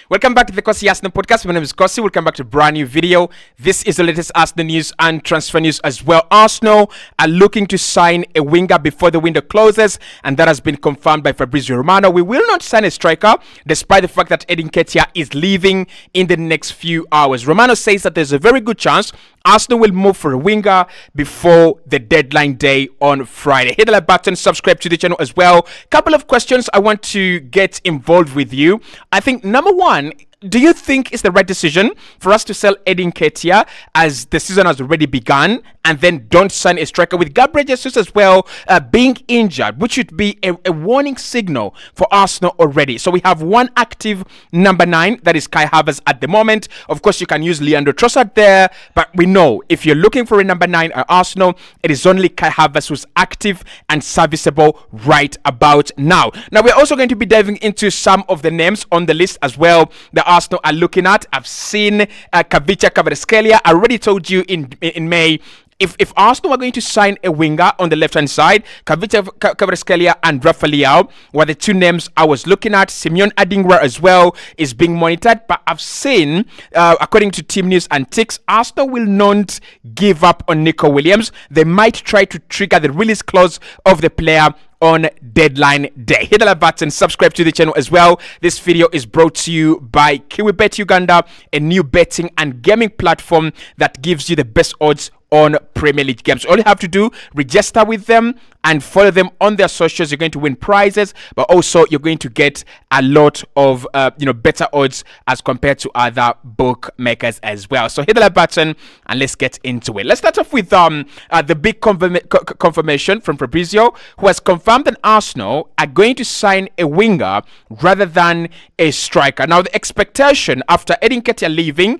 Welcome back to the Kosi Arsenal podcast. My name is Kosi. Welcome back to a brand new video. This is the latest Arsenal news and transfer news as well. Arsenal are looking to sign a winger before the window closes, and that has been confirmed by Fabrizio Romano. We will not sign a striker, despite the fact that Eddie Nketiah is leaving in the next few hours. Romano says that there's a very good chance Arsenal will move for a winger before the deadline day on Friday. Hit the like button, subscribe to the channel as well. Couple of questions I want to get involved with you. I think number one, do you think it's the right decision for us to sell Eddie Nketiah as the season has already begun and then don't sign a striker with Gabriel Jesus as well being injured, which should be a warning signal for Arsenal already? So we have one active number 9, that is Kai Havertz at the moment. Of course, you can use Leandro Trossard there, but we know if you're looking for a number 9 at Arsenal, it is only Kai Havertz who's active and serviceable right about now. Now, we're also going to be diving into some of the names on the list as well that Arsenal are looking at. I've seen Kavicha Kvaratskhelia. I already told you in May, if Arsenal are going to sign a winger on the left-hand side, Kavicha Kvaratskhelia and Rafa Leao were the two names I was looking at. Simeon Adingra as well is being monitored, but I've seen, according to Team News and Ticks, Arsenal will not give up on Nico Williams. They might try to trigger the release clause of the player on deadline day. Hit the like button, subscribe to the channel as well. This video is brought to you by KiwiBet Uganda, a new betting and gaming platform that gives you the best odds on Premier League games. All you have to do, register with them and follow them on their socials. You're going to win prizes, but also you're going to get a lot of better odds as compared to other bookmakers as well. So hit the like button and let's get into it. Let's start off with the big confirmation from Fabrizio, who has confirmed that Arsenal are going to sign a winger rather than a striker. Now, the expectation after Eddie Nketiah leaving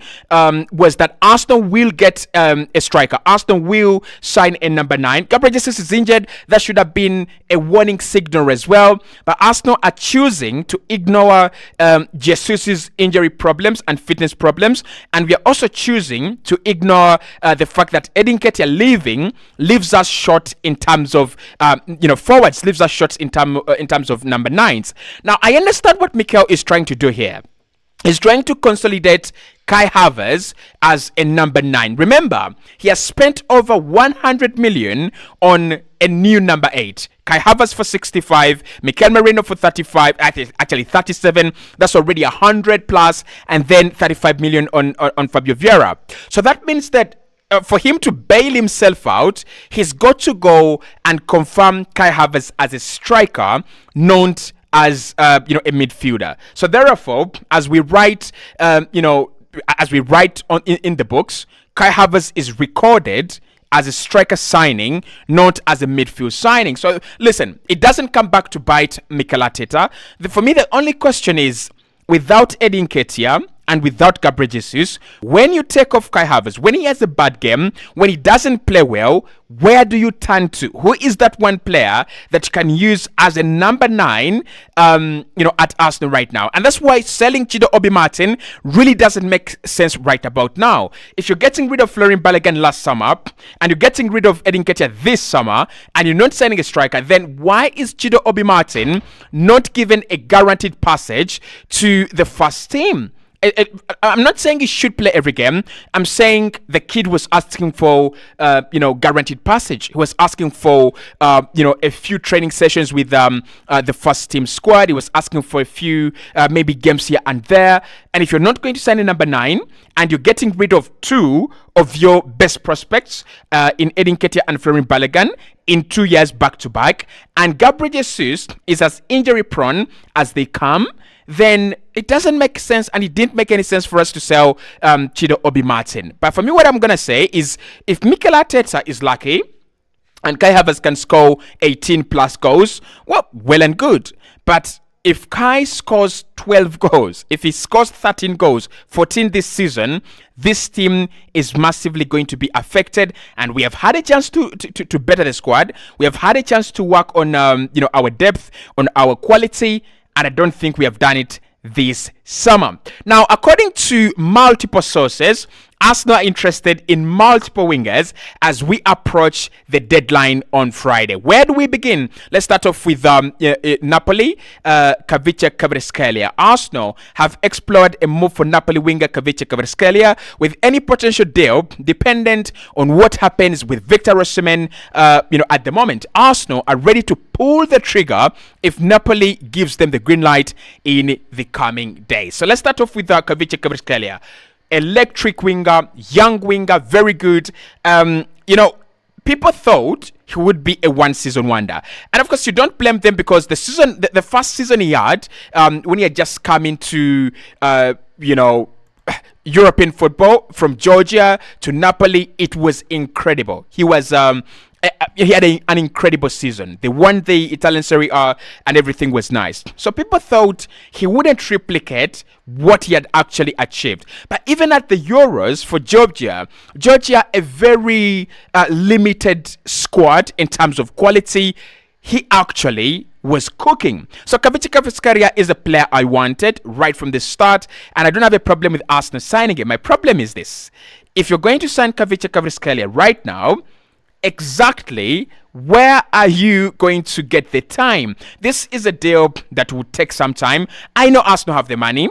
was that Arsenal will get a striker. Arsenal will sign a number 9. Gabriel Jesus is injured. That should have been a warning signal as well. But Arsenal are choosing to ignore Jesus' injury problems and fitness problems. And we are also choosing to ignore the fact that Eddie Nketiah leaving leaves us short in terms of, forwards, leaves us short in terms of number 9s. Now, I understand what Mikel is trying to do here. He's trying to consolidate Kai Havertz as a number 9. Remember, he has spent over 100 million on a new number 8. Kai Havertz for 65, Mikel Merino for 35, actually 37. That's already 100 plus, and then 35 million on Fabio Vieira. So that means that for him to bail himself out, he's got to go and confirm Kai Havertz as a striker, not as a midfielder. So therefore, as we write in the books, Kai Havertz is recorded as a striker signing, not as a midfield signing. So listen, it doesn't come back to bite Mikel Arteta. For me, the only question is, without Eddie Nketiah and without Gabriel Jesus, when you take off Kai Havertz, when he has a bad game, when he doesn't play well, where do you turn to? Who is that one player that you can use as a number 9 at Arsenal right now? And that's why selling Chido Obi Martin really doesn't make sense right about now. If you're getting rid of Florian Balogun last summer and you're getting rid of Eddie Nketiah this summer and you're not signing a striker, then why is Chido Obi Martin not given a guaranteed passage to the first team? I'm not saying he should play every game. I'm saying the kid was asking for, guaranteed passage. He was asking for, a few training sessions with the first team squad. He was asking for a few, maybe games here and there. And if you're not going to sign a number 9 and you're getting rid of 2 of your best prospects in Eddie Nketiah and Florian Balogun in 2 years back to back, and Gabriel Jesus is as injury prone as they come, then it doesn't make sense, and it didn't make any sense for us to sell Chido Obi Martin. But for me, what I'm going to say is, if Mikel Arteta is lucky and Kai Havertz can score 18 plus goals, well and good. But if Kai scores 12 goals, if he scores 13 goals, 14 this season, this team is massively going to be affected. And we have had a chance to better the squad. We have had a chance to work on our depth, on our quality, and I don't think we have done it this summer. Now, according to multiple sources, Arsenal are interested in multiple wingers as we approach the deadline on Friday. Where do we begin? Let's start off with Napoli, Kavica Kvaratskhelia. Arsenal have explored a move for Napoli winger Kavica Kvaratskhelia, with any potential deal dependent on what happens with Victor Osimhen. At the moment, Arsenal are ready to pull the trigger if Napoli gives them the green light in the coming days. So let's start off with Kavica Kvaratskhelia. Electric winger, young winger, very good. People thought he would be a one-season wonder, and of course you don't blame them, because the first season he had, when he had just come into European football from Georgia to Napoli, it was incredible. He had an incredible season. They won the Italian Serie A and everything was nice. So people thought he wouldn't replicate what he had actually achieved. But even at the Euros for Georgia, a very limited squad in terms of quality, he actually was cooking. So Kavica Kvaratskhelia is a player I wanted right from the start, and I don't have a problem with Arsenal signing him. My problem is this: if you're going to sign Kavica Kvaratskhelia right now, exactly where are you going to get the time? This is a deal that would take some time. I know Arsenal have the money.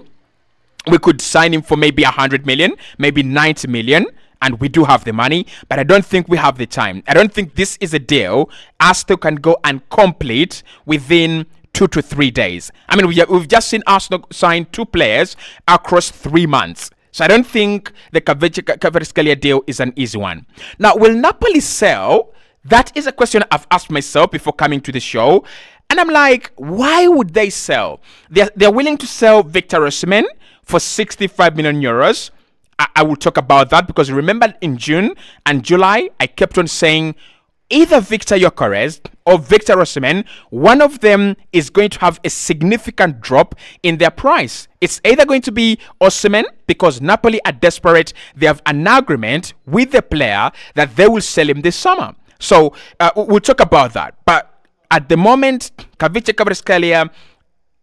We could sign him for maybe 100 million, maybe 90 million, and we do have the money, but I don't think we have the time. I don't think this is a deal Arsenal can go and complete within 2 to 3 days. I mean, we've just seen Arsenal sign 2 players across 3 months. So I don't think the Kvaratskhelia deal is an easy one. Now, will Napoli sell? That is a question I've asked myself before coming to the show. And I'm like, why would they sell? They're willing to sell Victor Osimhen for 65 million euros. I will talk about that, because remember in June and July, I kept on saying either Victor Gyökeres or Victor Osimhen, one of them is going to have a significant drop in their price. It's either going to be Osimhen, because Napoli are desperate. They have an agreement with the player that they will sell him this summer. So we'll talk about that. But at the moment, Kavica Kvaratskhelia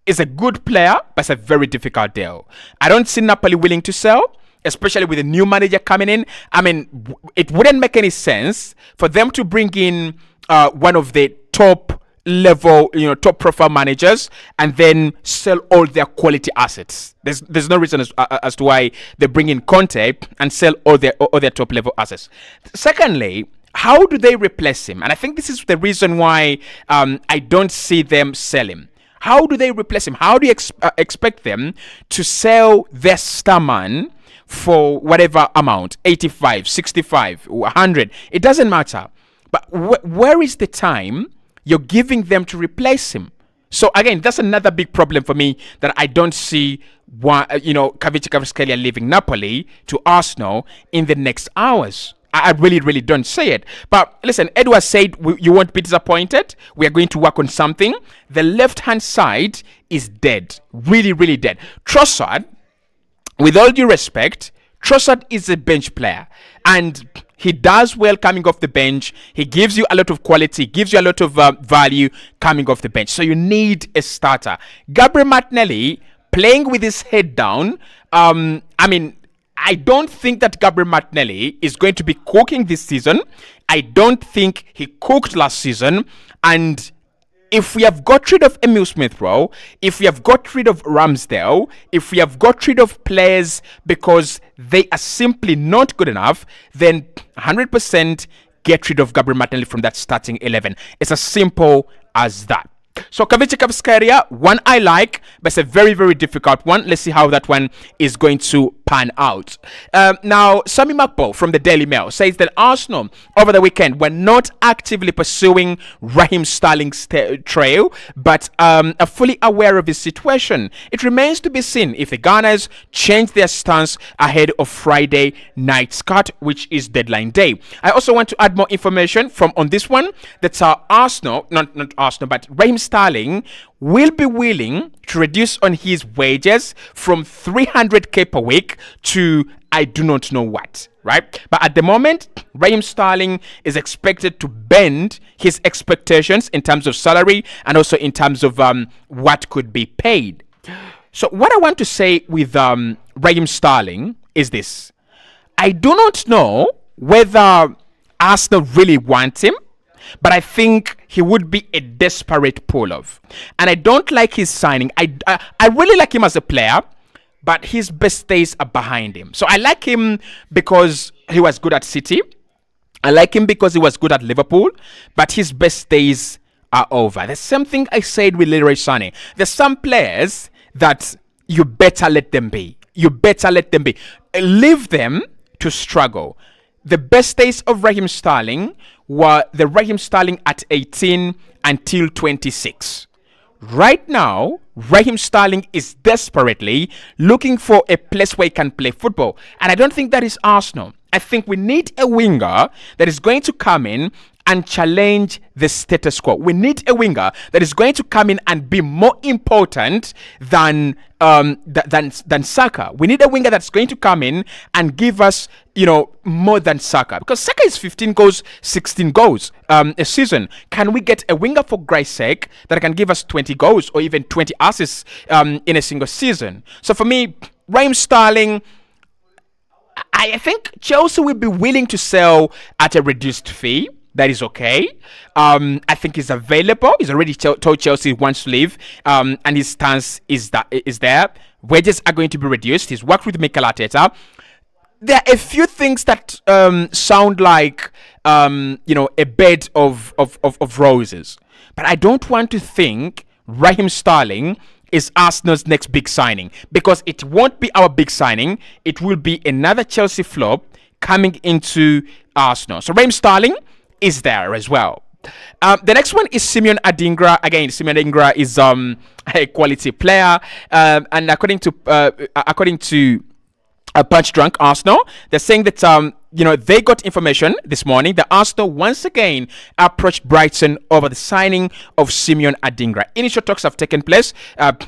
is a good player, but it's a very difficult deal. I don't see Napoli willing to sell, especially with a new manager coming in. I mean, it wouldn't make any sense for them to bring in one of the top level, top profile managers and then sell all their quality assets. There's no reason as to why they bring in Conte and sell all their top level assets. Secondly, how do they replace him? And I think this is the reason why I don't see them sell him. How do they replace him? How do you expect them to sell their star man for whatever amount, 85, 65, 100, it doesn't matter. But where is the time you're giving them to replace him? So again, that's another big problem for me, that I don't see Kavica Kvaratskhelia leaving Napoli to Arsenal in the next hours. I really, really don't say it. But listen, Edward said you won't be disappointed. We are going to work on something. The left-hand side is dead. Really, really dead. Trossard, with all due respect, Trossard is a bench player. And he does well coming off the bench. He gives you a lot of quality, gives you a lot of value coming off the bench. So you need a starter. Gabriel Martinelli playing with his head down. I don't think that Gabriel Martinelli is going to be cooking this season. I don't think he cooked last season. And if we have got rid of Emil Smith-Rowe, if we have got rid of Ramsdale, if we have got rid of players because they are simply not good enough, then 100% get rid of Gabriel Martinelli from that starting 11. It's as simple as that. So Kavica Kvaratskhelia, one I like, but it's a very, very difficult one. Let's see how that one is going to pan out. Now, Sami Makbo from the Daily Mail says that Arsenal over the weekend were not actively pursuing Raheem Sterling's trail, but are fully aware of his situation. It remains to be seen if the Gunners change their stance ahead of Friday night's cut, which is deadline day. I also want to add more information on this one. That's Arsenal, not Arsenal, but Raheem Sterling will be willing to reduce on his wages from 300k per week to I do not know what, right? But at the moment, Raheem Sterling is expected to bend his expectations in terms of salary and also in terms of what could be paid. So what I want to say with Raheem Sterling is this. I do not know whether Arsenal really want him, but I think he would be a desperate pull-off. And I don't like his signing. I really like him as a player, but his best days are behind him. So I like him because he was good at City. I like him because he was good at Liverpool, but his best days are over. There's something I said with Leroy Sané. There's some players that you better let them be. You better let them be. Leave them to struggle. The best days of Raheem Sterling were the Raheem Sterling at 18 until 26. Right now, Raheem Sterling is desperately looking for a place where he can play football. And I don't think that is Arsenal. I think we need a winger that is going to come in and challenge the status quo. We need a winger that is going to come in and be more important than Saka. We need a winger that's going to come in and give us, more than Saka. Because Saka is 15 goals, 16 goals a season. Can we get a winger, for Christ's sake, that can give us 20 goals or even 20 assists in a single season? So for me, Raheem Sterling, I think Chelsea will be willing to sell at a reduced fee. That is okay. I think he's available. He's already told Chelsea he wants to leave, and his stance is there. Wages are going to be reduced. He's worked with Mikel Arteta. There are a few things that sound like a bed of roses, but I don't want to think Raheem Sterling is Arsenal's next big signing, because it won't be our big signing. It will be another Chelsea flop coming into Arsenal. So Raheem Sterling is there as well. The next one is Simeon Adingra. Again, Simeon Adingra is a quality player, and according to Punch Drunk Arsenal, they're saying that they got information this morning that Arsenal once again approached Brighton over the signing of Simeon Adingra. Initial talks have taken place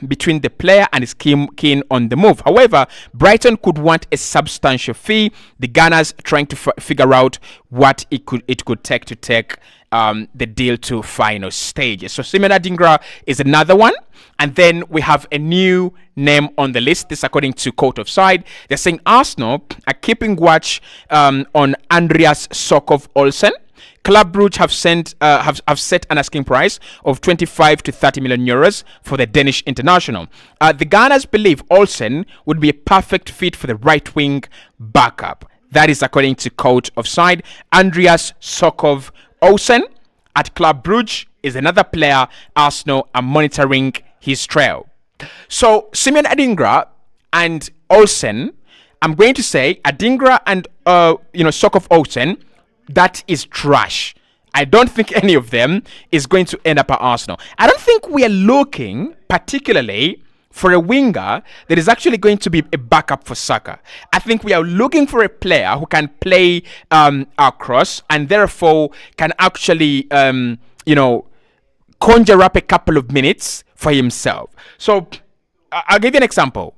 between the player and his keen on the move. However, Brighton could want a substantial fee. The Gunners trying to figure out what it could take to take the deal to final stages. So Simeon Adingra is another one. And then we have a new name on the list. This according to Court of Side. They're saying Arsenal are keeping watch on Andreas Sokov Olsen. Club Brugge have set an asking price of 25 to 30 million euros for the Danish international. The Gunners believe Olsen would be a perfect fit for the right wing backup. That is according to Court of Side. Andreas Sokov Olsen at Club Brugge is another player Arsenal are monitoring his trail. So Simeon Adingra and Olsen, I'm going to say Adingra and Sokov Olsen, that is trash. I don't think any of them is going to end up at Arsenal. I don't think we are looking particularly for a winger that is actually going to be a backup for Saka. I think we are looking for a player who can play across and therefore can actually conjure up a couple of minutes for himself. So I'll give you an example.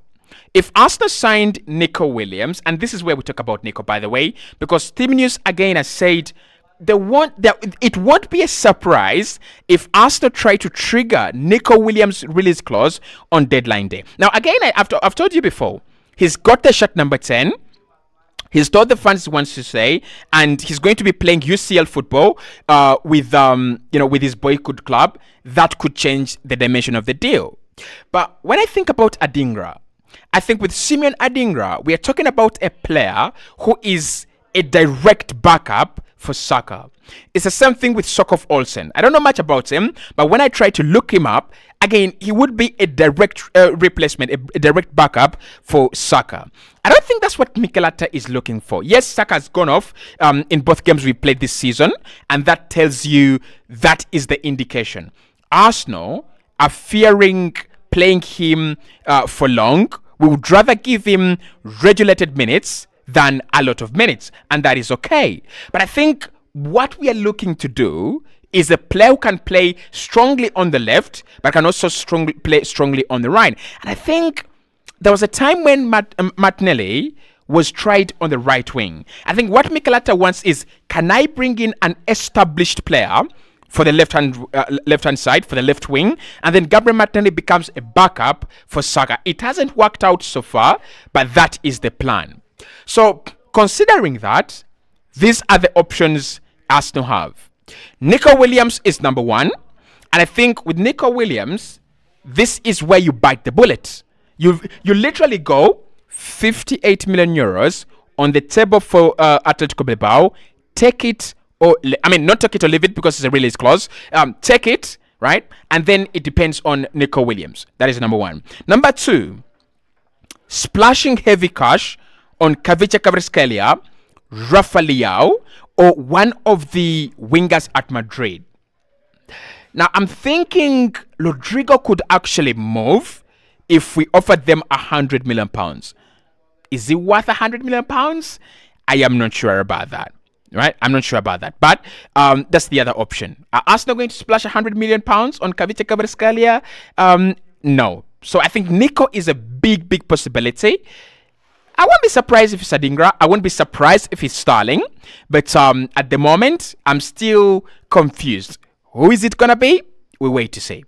If Arsenal signed Nico Williams, and this is where we talk about Nico, by the way, because Team News again has said it won't be a surprise if Arsenal try to trigger Nico Williams' release clause on deadline day. Now, again, I've told you before, he's got the shirt number 10. He's told the fans he wants to say, and he's going to be playing UCL football with his boyhood club. That could change the dimension of the deal. But when I think about Adingra, I think with Simeon Adingra, we are talking about a player who is a direct backup for Saka. It's the same thing with Sokov Olsen. I don't know much about him, but when I try to look him up, again, he would be a direct replacement, a direct backup for Saka. I don't think that's what Mikel Arteta is looking for. Yes, Saka has gone off in both games we played this season, and that tells you that is the indication. Arsenal are fearing playing him for long. We would rather give him regulated minutes than a lot of minutes, and that is okay. But I think what we are looking to do is a player who can play strongly on the left, but can also play strongly on the right. And I think there was a time when Martinelli was tried on the right wing. I think what Mikel Arteta wants is, can I bring in an established player for the left-hand side, for the left wing, and then Gabriel Martinelli becomes a backup for Saka. It hasn't worked out so far, but that is the plan. So considering that, these are the options Arsenal have. Nico Williams is number one. And I think with Nico Williams, this is where you bite the bullet. You literally go 58 million euros on the table for Atletico Bilbao. Take it or not take it or leave it because it's a release clause. Take it, right? And then it depends on Nico Williams. That is number one. Number two, splashing heavy cash on Kavica Kvaratskhelia, Rafa Leao, or one of the wingers at Madrid. Now, I'm thinking Rodrigo could actually move if we offered them £100 million. Is it worth £100 million? I am not sure about that. Right? I'm not sure about that. But that's the other option. Are Arsenal going to splash £100 million on Kavica Kvaratskhelia? No. So I think Nico is a big possibility. I won't be surprised if it's Adingra. I won't be surprised if it's Sterling. But at the moment, I'm still confused. Who is it going to be? We wait to see.